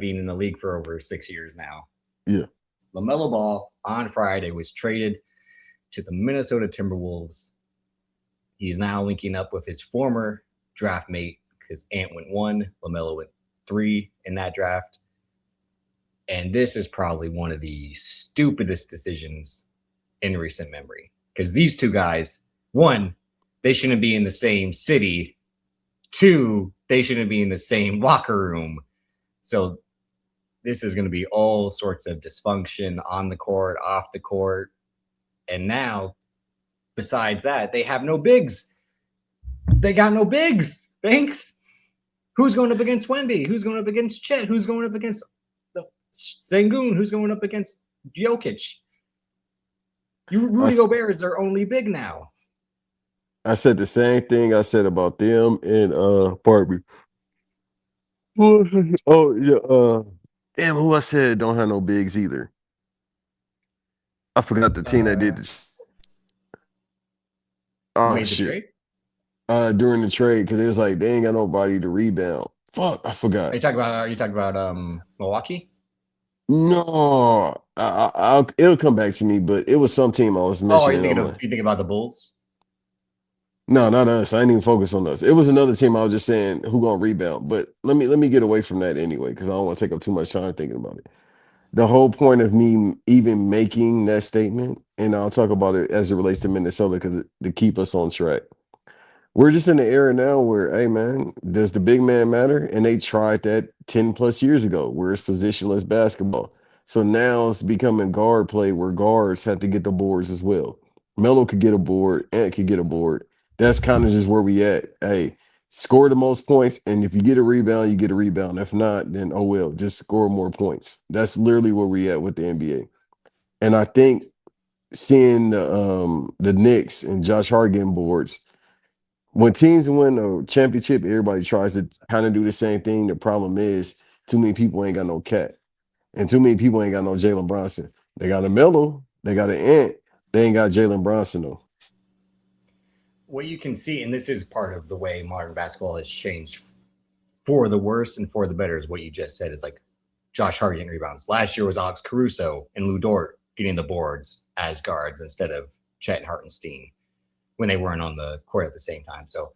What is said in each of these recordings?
being in the league for over 6 years now. Yeah. LaMelo Ball on Friday was traded to the Minnesota Timberwolves. He's now linking up with his former draft mate because Ant went 1, LaMelo went 3 in that draft. And this is probably one of the stupidest decisions in recent memory because these two guys, one, they shouldn't be in the same city. Two, they shouldn't be in the same locker room. So this is going to be all sorts of dysfunction on the court, off the court. And now, besides that, they have no bigs. They got no bigs. Thanks. Who's going up against Wemby? Who's going up against Chet? Who's going up against the Sengun? Who's going up against Jokic? Rudy Gobert is their only big now. I said the same thing I said about them and pardon me. Oh yeah, damn, who I said don't have no bigs either. I forgot the team that did the oh Made the shit. trade? During the trade, because it was like they ain't got nobody to rebound. Fuck, I forgot. Are you talking about Milwaukee? No, I'll it'll come back to me, but it was some team I was Oh, are you mentioning. thinking of you think about the Bulls? No, not us. I didn't even focus on us. It was another team. I was just saying who gonna rebound. But let me get away from that anyway, because I don't want to take up too much time thinking about it. The whole point of me even making that statement, and I'll talk about it as it relates to Minnesota, because to keep us on track. We're just in the era now where, hey man, does the big man matter? And they tried that 10 plus years ago, where it's positionless basketball. So now it's becoming guard play where guards have to get the boards as well. Melo could get a board, Ant could get a board. That's kind of just where we at. Hey, score the most points, and if you get a rebound, you get a rebound. If not, then oh well, just score more points. That's literally where we at with the NBA. And I think seeing the Knicks and Josh Hart getting boards, when teams win a championship, everybody tries to kind of do the same thing. The problem is too many people ain't got no cat, and too many people ain't got no Jalen Bronson. They got a Melo, they got an Ant, they ain't got Jalen Bronson though. What you can see, and this is part of the way modern basketball has changed for the worse and for the better, is what you just said is like Josh Hart getting rebounds. Last year was Alex Caruso and Lou Dort getting the boards as guards instead of Chet and Hartenstein when they weren't on the court at the same time. So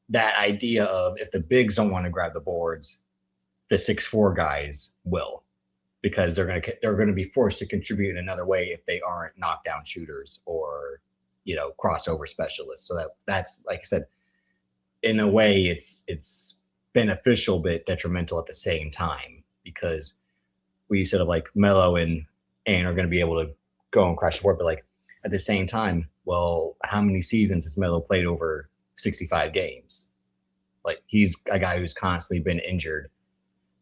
that idea of if the bigs don't want to grab the boards, the 6'4" guys will, because they're gonna be forced to contribute in another way if they aren't knockdown shooters or crossover specialists. So that's like I said, in a way it's beneficial but detrimental at the same time, because we said of like Melo and are going to be able to go and crash the board, but like at the same time, well, how many seasons has Melo played over 65 games? Like he's a guy who's constantly been injured,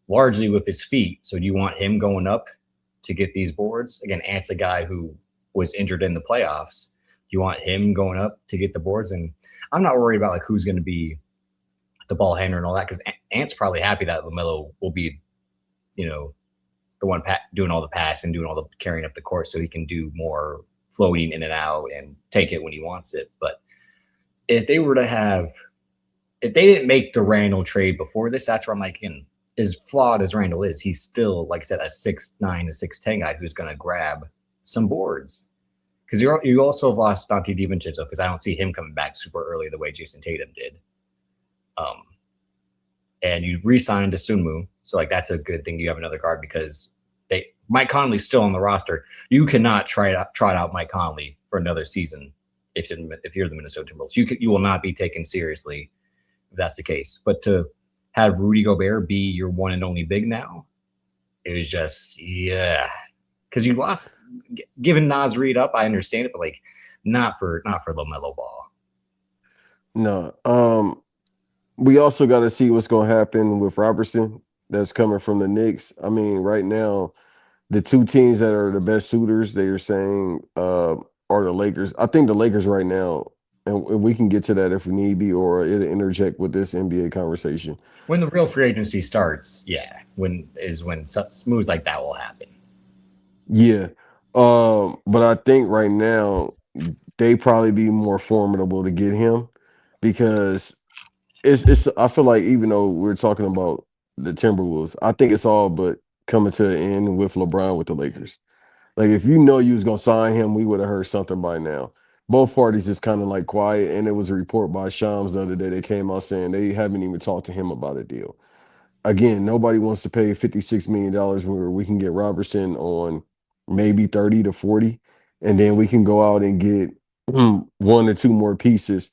largely with his feet. So do you want him going up to get these boards? Again, Ant's a guy who was injured in the playoffs. You want him going up to get the boards? And I'm not worried about like who's going to be the ball handler and all that, because Ant's probably happy that LaMelo will be, the one doing all the pass and doing all the carrying up the court, so he can do more floating in and out and take it when he wants it. But if they didn't make the Randall trade before this, that's where I'm like, as flawed as Randall is, he's still, like I said, a 6'9" to 6'10" guy who's going to grab some boards. Because you also have lost Dante DiVincenzo, because I don't see him coming back super early the way Jason Tatum did. And you re-signed Sunmu, so like that's a good thing. You have another guard, because Mike Conley's still on the roster. You cannot trot out Mike Conley for another season if you're the Minnesota Timberwolves. You will not be taken seriously if that's the case. But to have Rudy Gobert be your one and only big now is just because you lost. Given Nas Reed up, I understand it, but like not for LaMelo Ball. No. We also got to see what's going to happen with Robertson that's coming from the Knicks. I mean, right now, the two teams that are the best suitors, they are saying, are the Lakers. I think the Lakers right now, and we can get to that if we need be, or it'll interject with this NBA conversation. When the real free agency starts, when moves like that will happen. Yeah. But I think right now, they probably be more formidable to get him, because it's I feel like, even though we're talking about the Timberwolves, I think it's all but coming to an end with LeBron with the Lakers. Like if you know you was gonna sign him, we would have heard something by now. Both parties is kind of like quiet, and it was a report by Shams the other day. They came out saying they haven't even talked to him about a deal. Again, nobody wants to pay $56 million where we can get Robertson on maybe 30 to 40, and then we can go out and get one or two more pieces.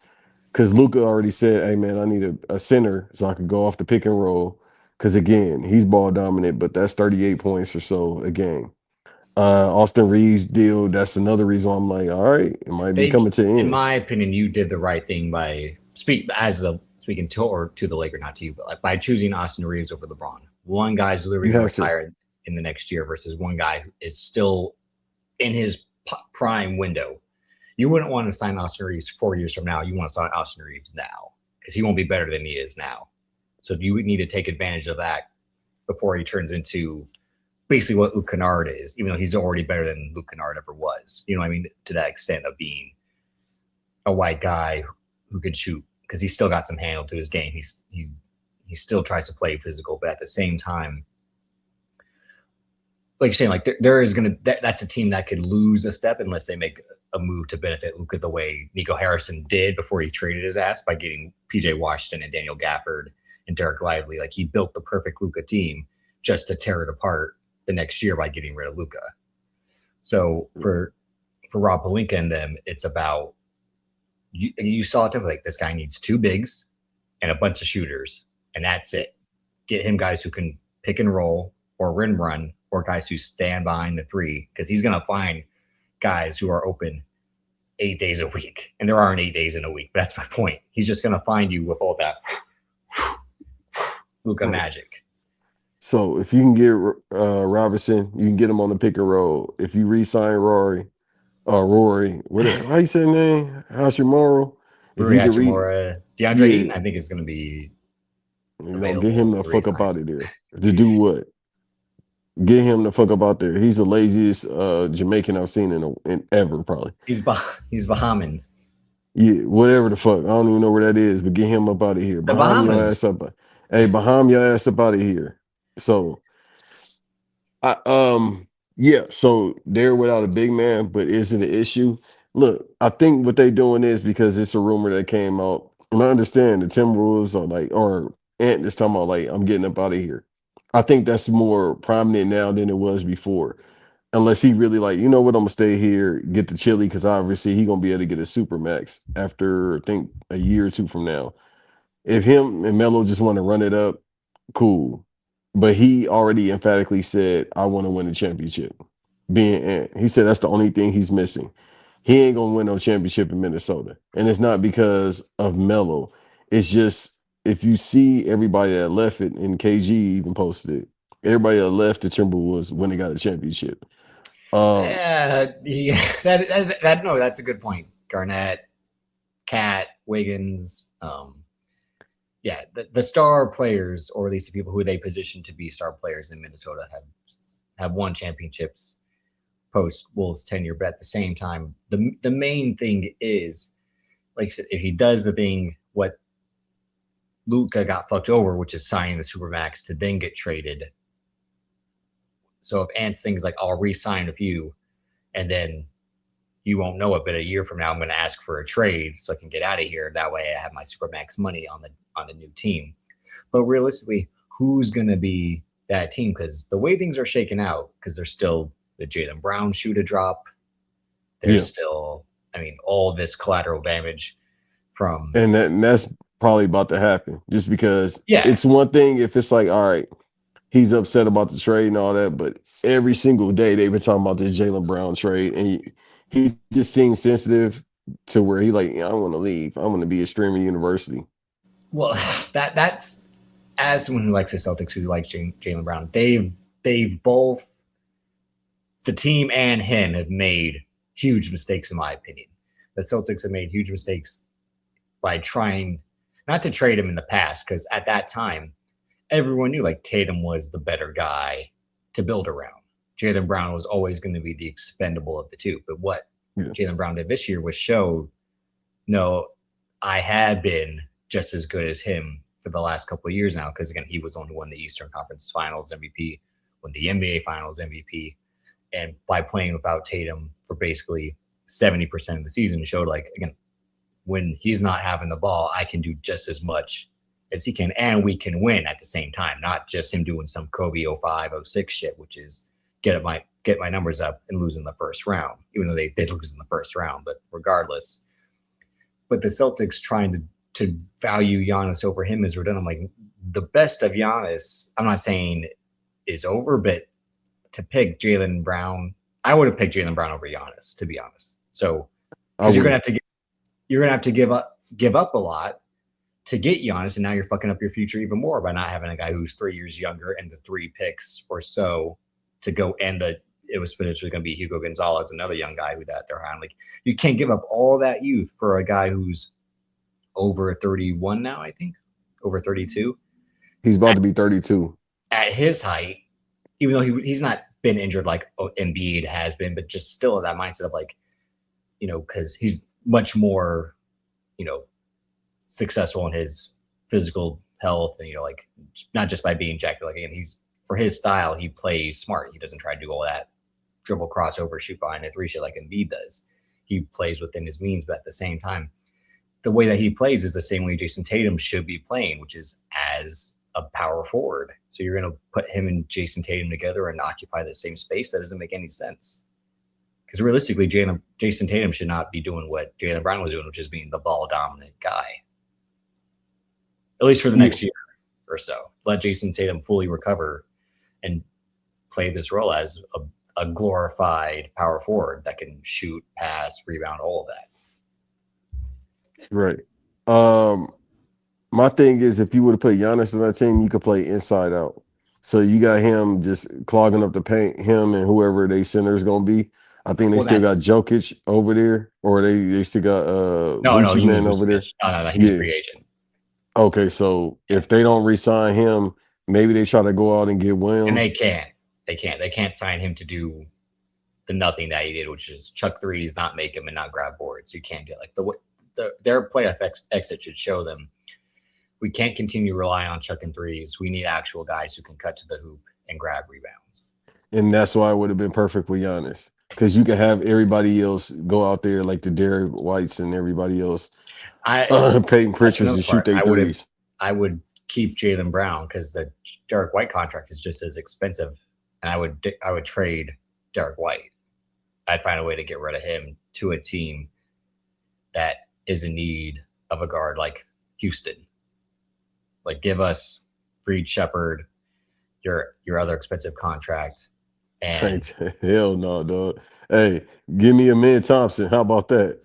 Because Luca already said, "Hey man, I need a center so I could go off the pick and roll." Because again, he's ball dominant, but that's 38 points or so a game. Austin Reeves deal. That's another reason why I'm like, all right, it might be They, coming to an in end. my opinion, you did the right thing by speaking to or to the Laker, not to you, but like by choosing Austin Reeves over LeBron. One guy's literally You going to have to. retire in the next year versus one guy who is still in his prime window. You wouldn't want to sign Austin Reeves 4 years from now. You want to sign Austin Reeves now because he won't be better than he is now. So you would need to take advantage of that before he turns into basically what Luke Kennard is, even though he's already better than Luke Kennard ever was. You know what I mean? To that extent of being a white guy who can shoot because he's still got some handle to his game. He still tries to play physical, but at the same time, like you're saying, like there is gonna that's a team that could lose a step unless they make a move to benefit Luka the way Nico Harrison did before he traded his ass by getting PJ Washington and Daniel Gafford and Derek Lively. Like he built the perfect Luka team just to tear it apart the next year by getting rid of Luka. So for Rob Pelinka and them, it's about you saw it like this guy needs two bigs and a bunch of shooters, and that's it. Get him guys who can pick and roll or rim run or guys who stand behind the three because he's going to find guys who are open 8 days a week. And there aren't 8 days in a week, but that's my point. He's just going to find you with all that Luka magic. So if you can get Robinson, you can get him on the pick and roll. If you re-sign Rory, whatever, how you say his name? Hashimura. If Rui you could Hachimura, DeAndre yeah, Ayton, I think is going to be get him available the to fuck up resign. out of there. To do what? Get him the fuck up out there. He's the laziest Jamaican I've seen in ever, probably. He's Bahamian. Yeah, whatever the fuck. I don't even know where that is, but get him up out of here. The Baham your ass Bahamas. up. Hey, Baham your ass up out of here. So I yeah, so they're without a big man, but is it an issue? Look, I think what they doing is because it's a rumor that came out. And I understand the Timberwolves are like, or Ant is talking about like, I'm getting up out of here. I think that's more prominent now than it was before. Unless he really like, you know what, I'm gonna stay here, get the chili, because obviously he gonna be able to get a super max after I think a year or two from now. If him and Melo just want to run it up, cool. But he already emphatically said, I want to win the championship. Being Ant. He said that's the only thing he's missing. He ain't gonna win no championship in Minnesota. And it's not because of Melo. It's just if you see everybody that left it, and KG even posted it, everybody that left the Timberwolves when they got a championship. Um, Yeah, no, that's a good point. Garnett, Cat, Wiggins, yeah, the star players, or at least the people who they position to be star players in Minnesota, have won championships post Wolves tenure. But at the same time, the main thing is, like I said, if he does the thing what Luka got fucked over, which is signing the supermax to then get traded. So if Ant's thing is like, I'll re-sign with you, and then you won't know it, but a year from now, I'm going to ask for a trade so I can get out of here. That way, I have my supermax money on the new team. But realistically, who's going to be that team? Because the way things are shaking out, because there's still the Jaylen Brown shoe to drop. yeah. There's still, I mean, all this collateral damage from And that's probably about to happen. Just because yeah. it's one thing if it's like, all right, he's upset about the trade and all that, but every single day they've been talking about this Jaylen Brown trade, and he just seems sensitive to where he like, yeah, I want to leave. I want to be a streamer university. Well, that's as someone who likes the Celtics, who likes Jaylen Brown. They've both, the team and him, have made huge mistakes in my opinion. The Celtics have made huge mistakes by trying not to trade him in the past, because at that time everyone knew like Tatum was the better guy to build around. Jaylen Brown was always going to be the expendable of the two. But what Yeah. Jaylen Brown did this year was show, no, I had been just as good as him for the last couple of years now. Because again, he was the one who won the Eastern Conference Finals MVP won the NBA Finals MVP, and by playing without Tatum for basically 70% of the season, showed like again when he's not having the ball, I can do just as much as he can, and we can win at the same time. Not just him doing some Kobe 05, 06 shit, which is get my numbers up and lose in the first round, even though they did lose in the first round. But regardless, but the Celtics trying to value Giannis over him is redundant. I'm like, the best of Giannis, I'm not saying is over, but to pick Jaylen Brown, I would have picked Jaylen Brown over Giannis, to be honest. So because you're gonna have to give up a lot to get Giannis, and now you're fucking up your future even more by not having a guy who's 3 years younger and the 3 picks or so to go. And it was potentially going to be Hugo Gonzalez, another young guy who that they're on. Like you can't give up all that youth for a guy who's over 31 now. I think over 32. He's about to be 32 at his height, even though he's not been injured like Embiid has been, but just still that mindset of like, because he's much more, successful in his physical health and, like not just by being jacked, but like, again, he's for his style, he plays smart. He doesn't try to do all that dribble crossover, shoot behind a 3 shit like Embiid does. He plays within his means, but at the same time, the way that he plays is the same way Jason Tatum should be playing, which is as a power forward. So you're going to put him and Jason Tatum together and occupy the same space? That doesn't make any sense. Because realistically, Jason Tatum should not be doing what Jaylen Brown was doing, which is being the ball dominant guy. At least for the next year or so. Let Jason Tatum fully recover and play this role as a glorified power forward that can shoot, pass, rebound, all of that. Right. My thing is, if you would have put Giannis on that team, you could play inside out. So you got him just clogging up the paint, him and whoever they center is going to be. I think they still got Jokic over there, or they still got Man over there. No, he's a free agent. Okay, so if they don't re-sign him, maybe they try to go out and get Williams. And they can't sign him to do the nothing that he did, which is chuck threes, not make them, and not grab boards. You can't do it. Like their playoff exit should show them we can't continue to rely on chucking threes. We need actual guys who can cut to the hoop and grab rebounds. And that's why it would have been perfect with Giannis, because you could have everybody else go out there like the Derek Whites and everybody else. Peyton Pritchard to shoot their threes. I would keep Jaylen Brown because the Derek White contract is just as expensive, and I would trade Derek White. I'd find a way to get rid of him to a team that is in need of a guard like Houston. Like give us Reed Shepherd, your other expensive contract, and hell no, dog. Hey, give me a Man Thompson. How about that?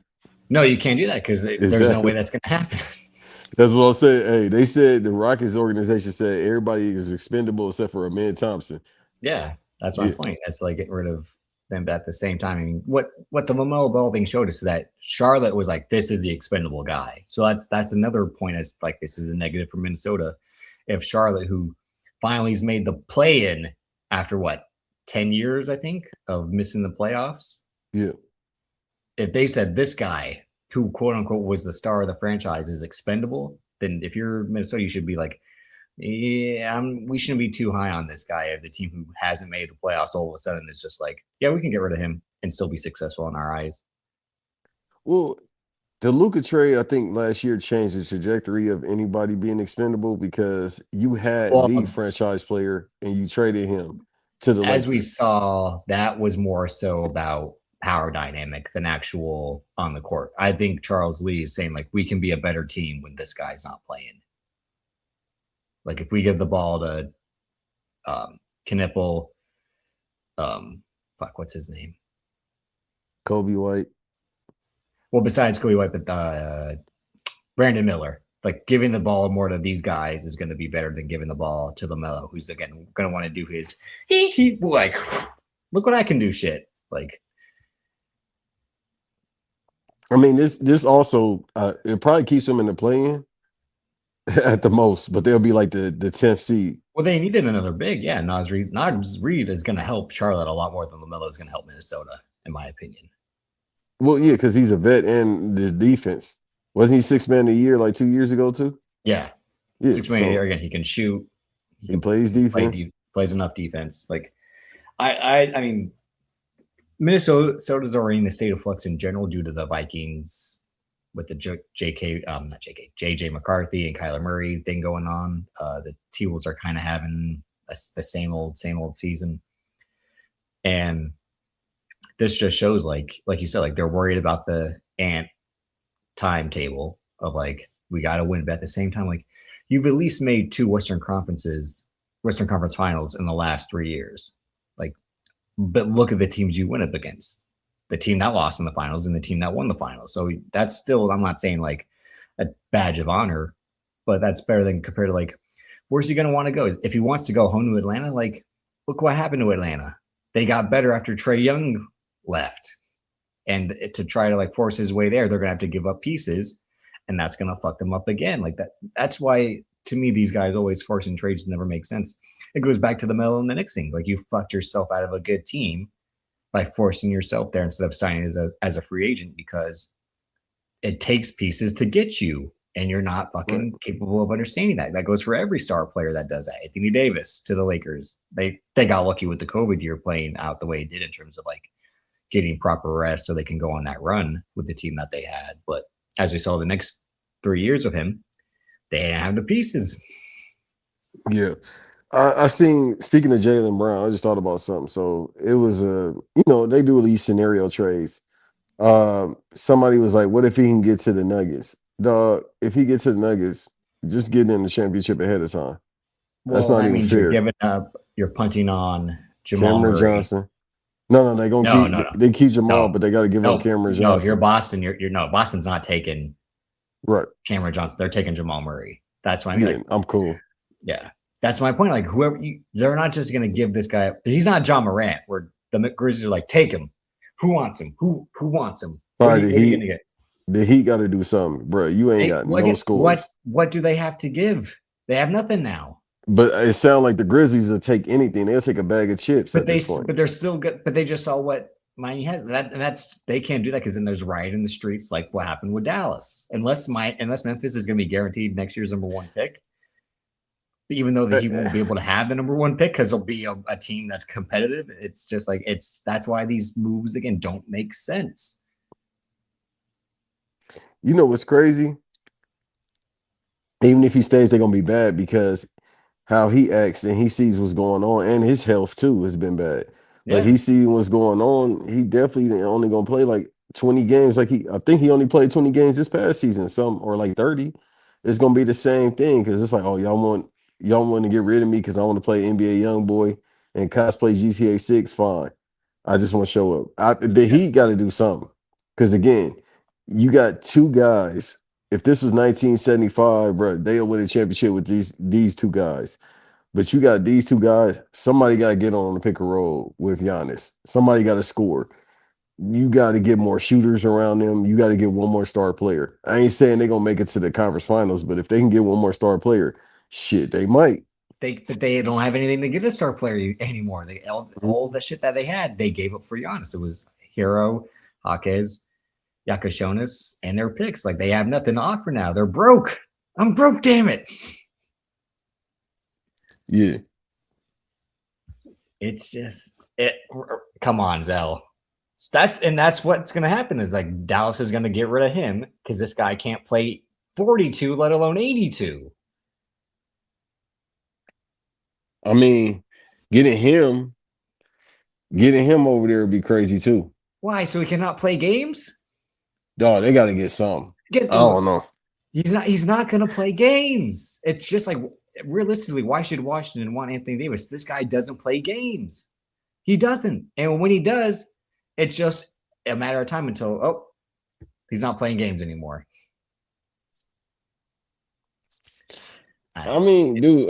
No, you can't do that because there's no way that's going to happen. That's what I'm saying. Hey, they said the Rockets organization said everybody is expendable except for a Man Thompson. Yeah, that's my point. That's like getting rid of them. But at the same time, I mean, what the LaMelo Ball thing showed us is that Charlotte was like, this is the expendable guy. So that's another point. As like this is a negative for Minnesota. If Charlotte, who finally has made the play-in after 10 years, I think, of missing the playoffs. Yeah. If they said this guy, who quote unquote was the star of the franchise, is expendable, then if you're Minnesota, you should be like, yeah, we shouldn't be too high on this guy. The team who hasn't made the playoffs all of a sudden is just like, yeah, we can get rid of him and still be successful in our eyes. Well, the Luka trade, I think last year changed the trajectory of anybody being expendable because you had the franchise player and you traded him to the Lakers. We saw, that was more so about power dynamic than actual on the court. I think Charles Lee is saying like, we can be a better team when this guy's not playing. Like if we give the ball to Knipple, what's his name? Kobe White. Well, besides Kobe White, but Brandon Miller. Like giving the ball more to these guys is going to be better than giving the ball to LaMelo, who's again going to want to do his like, look what I can do shit. Like, I mean, this also it probably keeps them in the play-in at the most, but they'll be like the 10th seed. Well, they needed another big, yeah. Naz Reid is going to help Charlotte a lot more than LaMelo is going to help Minnesota, in my opinion. Well, yeah, because he's a vet and there's defense. Wasn't he 6 man a year like 2 years ago too? Yeah. 6 man a year again. He can shoot. He plays defense. plays enough defense. Like I mean, Minnesota's already in a state of flux in general due to the Vikings with the not JK, JJ McCarthy and Kyler Murray thing going on. The T-Wolves are kind of having the same old season, and this just shows like you said, like they're worried about the ant timetable of like we got to win, but at the same time, like you've at least made two Western Conference finals in the last 3 years. Like, but look at the teams you went up against. The team that lost in the finals and the team that won the finals. So that's still, I'm not saying like a badge of honor, but that's better than compared to like, where's he going to want to go? If he wants to go home to Atlanta, like, look what happened to Atlanta. They got better after Trae Young left. And to try to like force his way there, they're going to have to give up pieces, and that's going to fuck them up again. Like that. That's why, to me, these guys always forcing trades never make sense. It goes back to the Melo and the Knicks thing. Like you fucked yourself out of a good team by forcing yourself there instead of signing as a free agent, because it takes pieces to get you, and you're not fucking capable of understanding that. That goes for every star player that does that. Anthony Davis to the Lakers. They got lucky with the COVID year playing out the way he did in terms of like getting proper rest so they can go on that run with the team that they had. But as we saw the next 3 years of him, they didn't have the pieces. Yeah. I seen, speaking of Jaylen Brown, I just thought about something. So it was they do these scenario trades. Somebody was like, what if he can get to the Nuggets? Dog, if he gets to the Nuggets, just get in the championship ahead of time. That's Well, not that even means you're fair. giving up, you're punting on Jamal Cameron Murray. Johnson. No, they gonna No, keep no, no. they keep Jamal, No. but they gotta give up Cameron No, Johnson. you're Boston. You're no, Boston's not taking Right. Cameron Johnson. They're taking Jamal Murray. That's what I mean. Yeah, like, I'm cool. yeah. That's my point. Like they're not just gonna give this guy. He's not John Morant, where the Grizzlies are like, take him. Who wants him? Who wants him? What are you gonna get? The Heat got to do something, bro. You ain't got no scores. What do they have to give? They have nothing now. But it sounds like the Grizzlies will take anything. They'll take a bag of chips at this point. But they're still good. But they just saw what Miami has. That's they can't do that because then there's riot in the streets, like what happened with Dallas. Unless Memphis is going to be guaranteed next year's #1 pick, even though he won't be able to have the #1 pick because there'll be a team that's competitive. It's just like that's why these moves again don't make sense. You know what's crazy? Even if he stays, they're gonna be bad because how he acts and he sees what's going on, and his health too has been bad. Yeah. Like he sees what's going on. He definitely only gonna play like 20 games. I think he only played 20 games this past season, or like 30. It's gonna be the same thing because it's like, oh, y'all want to get rid of me because I want to play NBA YoungBoy and cosplay GTA 6. Fine, I just want to show up. The Heat got to do something because again, you got two guys. If this was 1975, bro, they'll win a championship with these two guys. But you got these two guys. Somebody got to get on the pick and roll with Giannis. Somebody got to score. You got to get more shooters around them. You got to get one more star player. I ain't saying they're gonna make it to the conference finals, but if they can get one more star player, shit, they might. But they don't have anything to give a star player anymore. All the shit that they had, they gave up for Giannis. It was Hero, Jaquez, Yakashonis, and their picks. Like they have nothing to offer now. They're broke. I'm broke, damn it. Yeah. It's just come on, Zell. That's what's gonna happen is like Dallas is gonna get rid of him because this guy can't play 42, let alone 82. I mean, getting him over there would be crazy too. Why? So he cannot play games? Dog, they got to get some. I don't know. He's not going to play games. It's just like realistically, why should Washington want Anthony Davis? This guy doesn't play games. He doesn't. And when he does, it's just a matter of time until he's not playing games anymore. I mean, dude,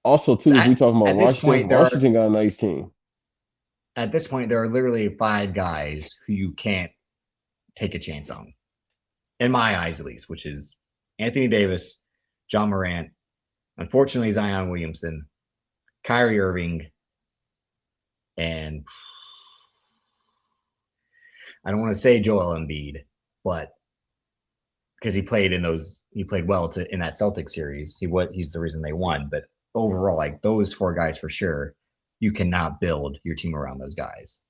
also too, if we talking about Washington got a nice team. At this point, there are literally 5 guys who you can't take a chance on. In my eyes, at least, which is Anthony Davis, John Morant, unfortunately Zion Williamson, Kyrie Irving, and I don't want to say Joel Embiid, but because he played well in that Celtics series, he's the reason they won. But overall, like those four guys for sure, you cannot build your team around those guys.